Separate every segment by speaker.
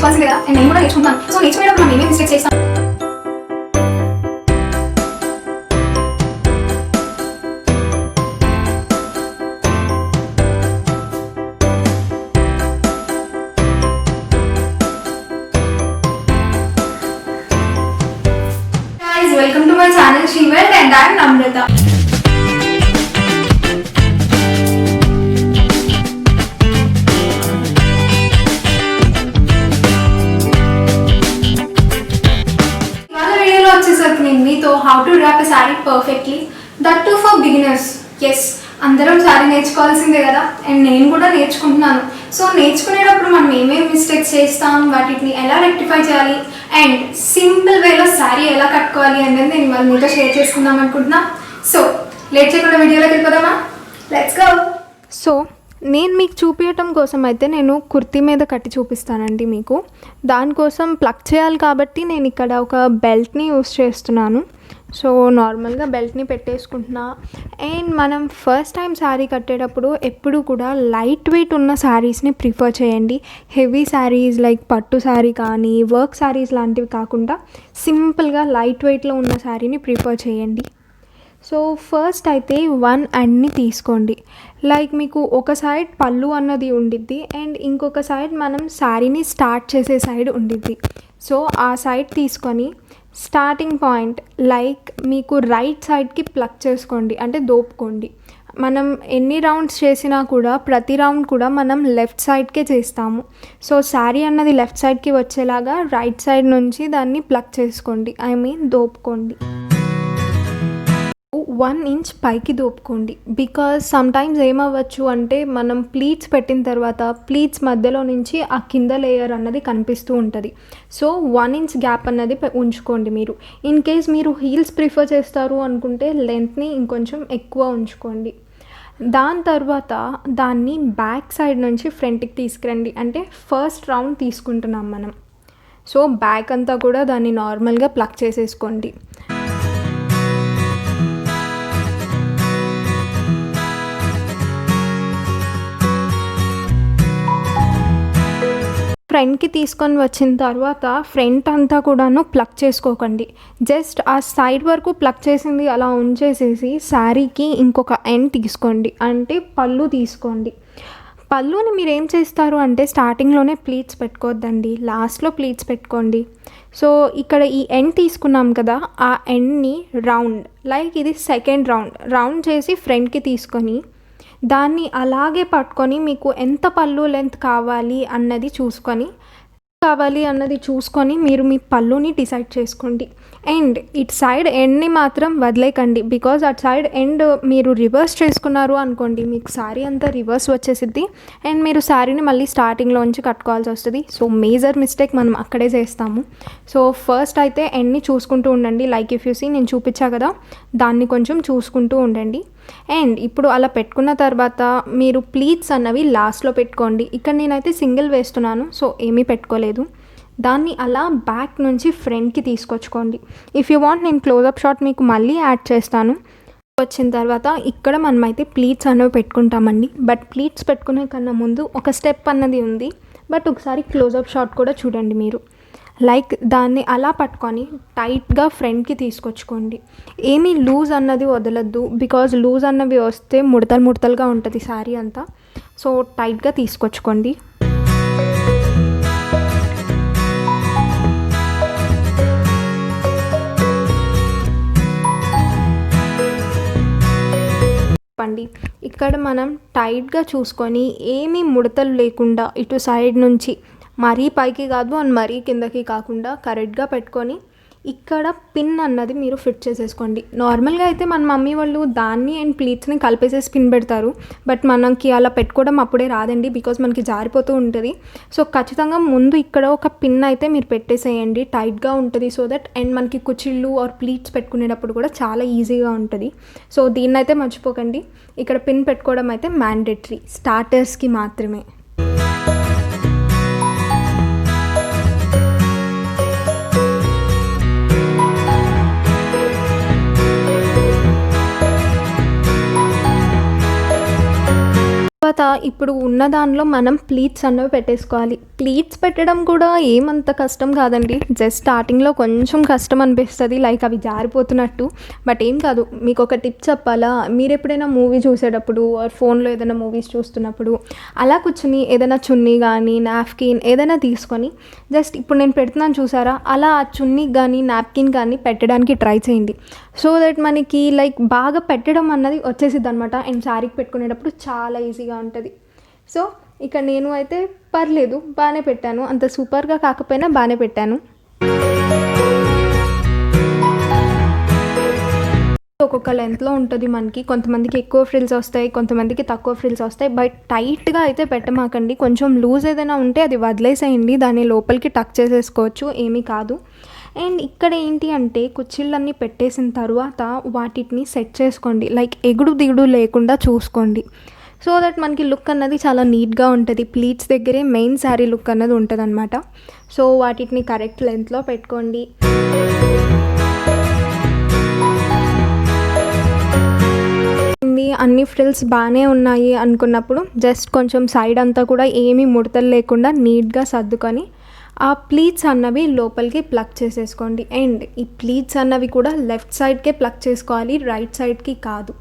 Speaker 1: నేర్చుకోవాల్సిందే కదా, నేను కూడా నేర్చుకుంటాను. సో నేర్చుకునేటప్పుడు మనం ఏమేమి మిస్టేక్స్ చేస్తాం. Welcome to my channel She Welt and I am Namrata. How to wrap a saree perfectly, that too for beginners. Yes, అందరం సారీ నేర్చుకోవాల్సిందే కదా, అండ్ నేను కూడా నేర్చుకుంటున్నాను. సో నేర్చుకునేటప్పుడు మనం ఏమేమి మిస్టేక్స్ చేస్తాం, వాటిని ఎలా రెక్టిఫై చేయాలి, అండ్ సింపుల్ వేలో సారీ ఎలా కట్టుకోవాలి అనేది నేను ఇవాళ మీతో షేర్ చేసుకుందాం అనుకుంటున్నా. సో లేట్ చేయకుండా వీడియోలోకి వెళ్ళిపోదామా? Let's go.
Speaker 2: సో నేను మీకు చూపించటం కోసం అయితే నేను కుర్తీ మీద కట్టి చూపిస్తానండి. మీకు దానికోసం ప్లగ్ చేయాలి కాబట్టి నేను ఇక్కడ ఒక బెల్ట్ని యూస్ చేస్తున్నాను. సో నార్మల్గా బెల్ట్ని పెట్టేసుకుంటున్నా. అండ్ మనం ఫస్ట్ టైం శారీ కట్టేటప్పుడు ఎప్పుడు కూడా లైట్ వెయిట్ ఉన్న శారీస్ని ప్రిఫర్ చేయండి. హెవీ శారీస్ లైక్ పట్టు శారీ కానీ వర్క్ శారీస్ లాంటివి కాకుండా సింపుల్గా లైట్ వెయిట్లో ఉన్న శారీని ప్రిఫర్ చేయండి. సో ఫస్ట్ అయితే 1 ఎండ్ని తీసుకోండి. లైక్ మీకు ఒక సైడ్ పళ్ళు అన్నది ఉండిద్ది అండ్ ఇంకొక సైడ్ మనం శారీని స్టార్ట్ చేసే సైడ్ ఉండిద్ది. సో ఆ సైడ్ తీసుకొని స్టార్టింగ్ పాయింట్ లైక్ మీకు రైట్ సైడ్కి ప్లగ్ చేసుకోండి, అంటే దోపుకోండి. మనం ఎన్ని రౌండ్స్ చేసినా కూడా ప్రతి రౌండ్ కూడా మనం లెఫ్ట్ సైడ్కే చేస్తాము. సో శారీ అన్నది లెఫ్ట్ సైడ్కి వచ్చేలాగా రైట్ సైడ్ నుంచి దాన్ని ప్లగ్ చేసుకోండి, దోపుకోండి. 1 ఇంచ్ పైకి దోపుకోండి. బికాజ్ సమ్టైమ్స్ ఏమవ్వచ్చు అంటే మనం ప్లీట్స్ పెట్టిన తర్వాత ప్లీట్స్ మధ్యలో నుంచి ఆ కింద లేయర్ అన్నది కనిపిస్తూ ఉంటుంది. సో 1 ఇంచ్ గ్యాప్ అన్నది ఉంచుకోండి. మీరు ఇన్ కేస్ మీరు హీల్స్ ప్రిఫర్ చేస్తారు అనుకుంటే లెంత్ని ఇంకొంచెం ఎక్కువ ఉంచుకోండి. దాని తర్వాత దాన్ని బ్యాక్ సైడ్ నుంచి ఫ్రంట్కి తీసుకురండి, అంటే ఫస్ట్ రౌండ్ తీసుకుంటున్నాం మనం. సో బ్యాక్ అంతా కూడా దాన్ని నార్మల్గా ప్లగ్ చేసేసుకోండి. ఫ్రంట్కి తీసుకొని వచ్చిన తర్వాత ఫ్రంట్ అంతా కూడాను ప్లగ్ చేసుకోకండి. జస్ట్ ఆ సైడ్ వరకు ప్లగ్ చేసింది అలా ఉంచేసేసి శారీకి ఇంకొక ఎండ్ తీసుకోండి, అంటే పళ్ళు తీసుకోండి. పళ్ళుని మీరు ఏం చేస్తారు అంటే స్టార్టింగ్లోనే ప్లీట్స్ పెట్టుకోవద్దండి, లాస్ట్లో ప్లీట్స్ పెట్టుకోండి. సో ఇక్కడ ఈ ఎండ్ తీసుకున్నాం కదా, ఆ ఎండ్ని రౌండ్ లైక్ ఇది సెకండ్ రౌండ్ చేసి ఫ్రంట్కి తీసుకొని దాన్ని అలాగే పట్టుకొని మీకు ఎంత పళ్ళు లెంత్ కావాలి అన్నది చూసుకొని మీరు మీ పళ్ళుని డిసైడ్ చేసుకోండి. అండ్ ఇటు సైడ్ ఎండ్ని మాత్రం వదిలేకండి, బికాజ్ అటు సైడ్ ఎండ్ మీరు రివర్స్ చేసుకున్నారు అనుకోండి మీకు శారీ అంతా రివర్స్ వచ్చేసిద్ది అండ్ మీరు శారీని మళ్ళీ స్టార్టింగ్లోంచి కట్టుకోవాల్సి వస్తుంది. సో మేజర్ మిస్టేక్ మనం అక్కడే చేస్తాము. సో ఫస్ట్ అయితే ఎండ్ని చూసుకుంటూ ఉండండి. లైక్ ఇఫ్ యూ సీ నేను చూపించా కదా, దాన్ని కొంచెం చూసుకుంటూ ఉండండి. అండ్ ఇప్పుడు అలా పెట్టుకున్న తర్వాత మీరు ప్లీట్స్ అన్నవి లాస్ట్లో పెట్టుకోండి. ఇక్కడ నేనైతే సింగిల్ వేస్తున్నాను, సో ఏమీ పెట్టుకోలేదు. దాన్ని అలా బ్యాక్ నుంచి ఫ్రంట్కి తీసుకొచ్చుకోండి. ఇఫ్ యూ వాంట్ నేను క్లోజప్ షాట్ మీకు మళ్ళీ యాడ్ చేస్తాను. వచ్చిన తర్వాత ఇక్కడ మనమైతే ప్లీట్స్ అనేవి పెట్టుకుంటామండి. బట్ ప్లీట్స్ పెట్టుకునే కన్నా ముందు ఒక స్టెప్ అన్నది ఉంది, బట్ ఒకసారి క్లోజప్ షాట్ కూడా చూడండి మీరు. లైక్ దాన్ని అలా పట్టుకొని టైట్గా ఫ్రంట్కి తీసుకొచ్చుకోండి. ఏమీ లూజ్ అన్నది వదలద్దు, బికాజ్ లూజ్ అన్నవి వస్తే ముడతలుగా ఉంటుంది శారీ అంతా. సో టైట్గా తీసుకొచ్చుకోండి. ఇక్కడ మనం టైట్గా చూసుకొని ఏమీ ముడతలు లేకుండా ఇటు సైడ్ నుంచి మరీ పైకి కాదు అండ్ మరీ కిందకి కాకుండా కరెక్ట్గా పెట్టుకొని ఇక్కడ పిన్ అన్నది మీరు ఫిట్ చేసేసుకోండి. నార్మల్గా అయితే మన మమ్మీ వాళ్ళు దాన్ని అండ్ ప్లీట్స్ని కలిపేసేసి పిన్ పెడతారు, బట్ మనకి అలా పెట్టుకోవడం అప్పుడే రాదండి, బికాజ్ మనకి జారిపోతూ ఉంటుంది. సో ఖచ్చితంగా ముందు ఇక్కడ ఒక పిన్ అయితే మీరు పెట్టేసేయండి, టైట్గా ఉంటుంది. సో దట్ అండ్ మనకి కుచ్చిళ్ళు ఆర్ ప్లీట్స్ పెట్టుకునేటప్పుడు కూడా చాలా ఈజీగా ఉంటుంది. సో దీన్ని అయితే మర్చిపోకండి, ఇక్కడ పిన్ పెట్టుకోవడం అయితే మ్యాండేటరీ, స్టార్టర్స్కి మాత్రమే. తర్వాత ఇప్పుడు ఉన్న దానిలో మనం ప్లీట్స్ అన్నవి పెట్టేసుకోవాలి. ప్లీట్స్ పెట్టడం కూడా ఏమంత కష్టం కాదండి, జస్ట్ స్టార్టింగ్లో కొంచెం కష్టం అనిపిస్తుంది, లైక్ అవి జారిపోతున్నట్టు. బట్ ఏం కాదు. మీకు ఒక టిప్ చెప్పాలా, మీరు ఎప్పుడైనా మూవీ చూసేటప్పుడు ఆర్ ఫోన్లో ఏదైనా మూవీస్ చూస్తున్నప్పుడు అలా కూర్చుని ఏదైనా చున్నీ కానీ నాప్కిన్ ఏదైనా తీసుకొని జస్ట్ ఇప్పుడు నేను పెడుతున్నాను చూసారా, అలా ఆ చున్నీ కానీ నాప్కిన్ కానీ పెట్టడానికి ట్రై చేయండి. సో దట్ మనకి లైక్ బాగా పెట్టడం అన్నది వచ్చేసిద్ది అనమాట. అండ్ శారీకి పెట్టుకునేటప్పుడు చాలా ఈజీగా ఉంటుంది. సో ఇక నేను అయితే పర్లేదు బాగానే పెట్టాను, అంత సూపర్గా కాకపోయినా బాగానే పెట్టాను. ఒక్కొక్క లెంత్లో ఉంటుంది మనకి, కొంతమందికి ఎక్కువ ఫ్రిల్స్ వస్తాయి, కొంతమందికి తక్కువ ఫ్రిల్స్ వస్తాయి. బట్ టైట్గా అయితే పెట్టమాకండి, కొంచెం లూజ్ ఏదైనా ఉంటే అది వదిలేసేయండి, దాన్ని లోపలికి టక్ చేసేసుకోవచ్చు, ఏమీ కాదు. అండ్ ఇక్కడ ఏంటి అంటే కుచ్చిళ్ళన్నీ పెట్టేసిన తర్వాత వాటిని సెట్ చేసుకోండి, లైక్ ఎగుడు దిగుడు లేకుండా చూసుకోండి. సో దట్ మనకి లుక్ అన్నది చాలా నీట్గా ఉంటుంది. ప్లీట్స్ దగ్గరే మెయిన్ శారీ లుక్ అన్నది ఉంటుంది అనమాట. సో వాటిని కరెక్ట్ లెంత్లో పెట్టుకోండి. అన్ని ఫ్రిల్స్ బాగానే ఉన్నాయి అనుకున్నప్పుడు జస్ట్ కొంచెం సైడ్ అంతా కూడా ఏమీ ముడతలు లేకుండా నీట్గా సర్దుకొని ఆ ప్లీట్స్ అన్నవి లోపలికి ప్లగ్ చేసేసుకోండి. అండ్ ఈ ప్లీట్స్ అన్నవి కూడా లెఫ్ట్ సైడ్కే ప్లగ్ చేసుకోవాలి, రైట్ సైడ్కి కాదు.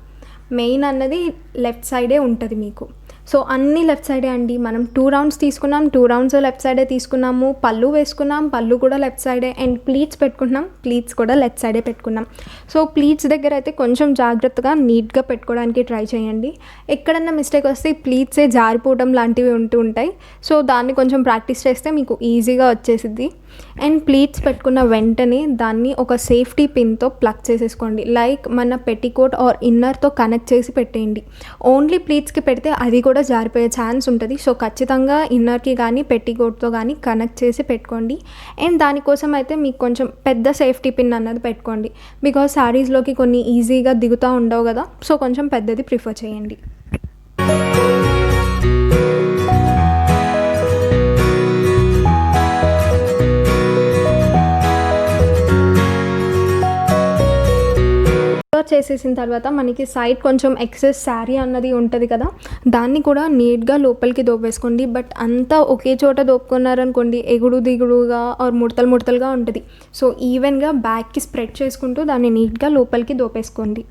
Speaker 2: మెయిన్ అన్నది లెఫ్ట్ సైడే ఉంటుంది మీకు. సో అన్నీ లెఫ్ట్ సైడే అండి. మనం 2 రౌండ్స్ తీసుకున్నాం, 2 రౌండ్స్ లెఫ్ట్ సైడే తీసుకున్నాము. పళ్ళు వేసుకున్నాం, పళ్ళు కూడా లెఫ్ట్ సైడే. అండ్ ప్లీట్స్ పెట్టుకుంటున్నాం, ప్లీట్స్ కూడా లెఫ్ట్ సైడే పెట్టుకున్నాం. సో ప్లీట్స్ దగ్గర అయితే కొంచెం జాగ్రత్తగా నీట్గా పెట్టుకోవడానికి ట్రై చేయండి. ఎక్కడన్నా మిస్టేక్ వస్తే ప్లీట్సే జారిపోవడం లాంటివి ఉంటూ ఉంటాయి. సో దాన్ని కొంచెం ప్రాక్టీస్ చేస్తే మీకు ఈజీగా వచ్చేసిద్ది. అండ్ ప్లీట్స్ పెట్టుకున్న వెంటనే దాన్ని ఒక సేఫ్టీ పిన్తో ప్లగ్ చేసేసుకోండి, లైక్ మన పెట్టికోట్ ఆర్ ఇన్నర్తో కనెక్ట్ చేసి పెట్టేయండి. ఓన్లీ ప్లీట్స్కి పెడితే అది కూడా జారిపోయే ఛాన్స్ ఉంటుంది. సో ఖచ్చితంగా ఇన్నర్కి కానీ పెట్టికోట్తో కానీ కనెక్ట్ చేసి పెట్టుకోండి. అండ్ దానికోసం అయితే మీకు కొంచెం పెద్ద సేఫ్టీ పిన్ అన్నది పెట్టుకోండి, బికాజ్ శారీస్లోకి కొన్ని ఈజీగా దిగుతూ ఉండవు కదా. సో కొంచెం పెద్దది ప్రిఫర్ చేయండి. చేసేసిన తర్వాత మనకి సైడ్ కొంచెం ఎక్సెస్ శారీ అన్నది ఉంటుంది కదా, దాన్ని కూడా నీట్గా లోపలికి దోపేసుకోండి. బట్ అంతా ఒకే చోట దోపుకున్నారనుకోండి ఎగుడు దిగుడుగా ఆర్ ముడతలుగా ఉంటుంది. సో ఈవెన్గా బ్యాక్కి స్ప్రెడ్ చేసుకుంటూ దాన్ని నీట్గా లోపలికి దోపేసుకోండి.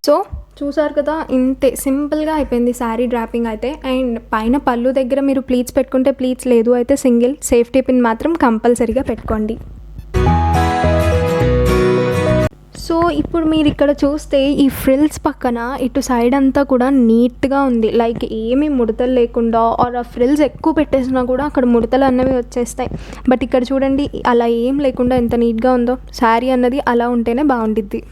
Speaker 2: సో చూసారు కదా, ఇంతే సింపుల్గా అయిపోయింది శారీ డ్రాపింగ్ అయితే. అండ్ పైన పళ్ళు దగ్గర మీరు ప్లీట్స్ పెట్టుకుంటే ప్లీట్స్, లేదు అయితే సింగిల్ సేఫ్టీ పిన్ మాత్రం కంపల్సరీగా పెట్టుకోండి. సో ఇప్పుడు మీరు ఇక్కడ చూస్తే ఈ ఫ్రిల్స్ పక్కన ఇటు సైడ్ అంతా కూడా నీట్గా ఉంది, లైక్ ఏమీ ముడతలు లేకుండా. ఆర్ ఆ ఫ్రిల్స్ ఎక్కువ పెట్టేసినా కూడా అక్కడ ముడతలు అన్నవి వచ్చేస్తాయి. బట్ ఇక్కడ చూడండి అలా ఏం లేకుండా ఎంత నీట్గా ఉందో. శారీ అన్నది అలా ఉంటేనే బాగుండిద్ది.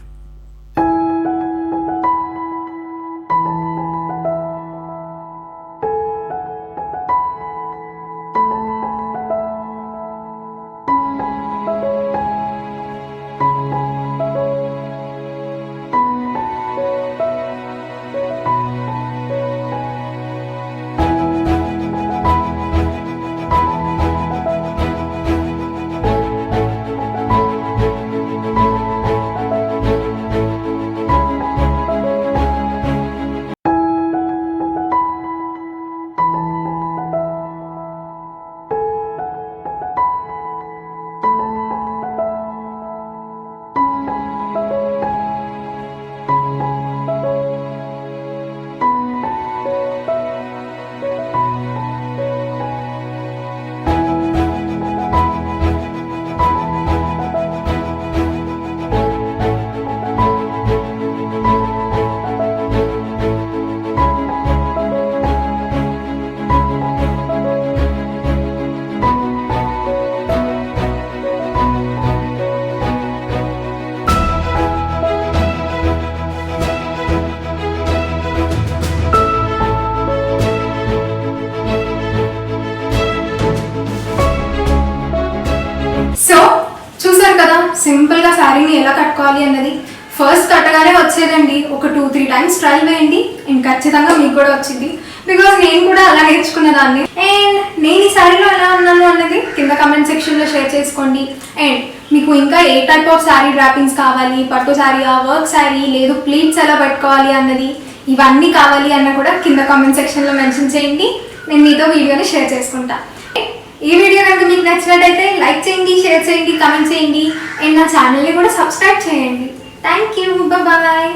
Speaker 1: సింపుల్గా శారీని ఎలా కట్టుకోవాలి అన్నది ఫస్ట్ కట్టగానే వచ్చేదండి. ఒక 2-3 టైమ్స్ ట్రయల్ వేయండి, అండ్ ఖచ్చితంగా మీకు కూడా వచ్చింది. బికాజ్ నేను కూడా అలా నేర్చుకున్నదాన్ని. అండ్ నేను ఈ శారీలో ఎలా ఉన్నాను అన్నది కింద కమెంట్ సెక్షన్లో షేర్ చేసుకోండి. అండ్ మీకు ఇంకా ఏ టైప్ ఆఫ్ శారీ డ్రాపింగ్స్ కావాలి, పట్టు శారీయా, వర్క్ శారీ, లేదు ప్లీట్స్ ఎలా పట్టుకోవాలి అన్నది, ఇవన్నీ కావాలి అన్న కూడా కింద కామెంట్ సెక్షన్లో మెన్షన్ చేయండి. నేను మీతో వీడియోని షేర్ చేసుకుంటా. ఈ వీడియో కనుక మీకు నచ్చినట్టయితే లైక్ చేయండి, షేర్ చేయండి, కామెంట్ చేయండి అండ్ నా ఛానల్ని కూడా సబ్స్క్రైబ్ చేయండి. Thank you, bye.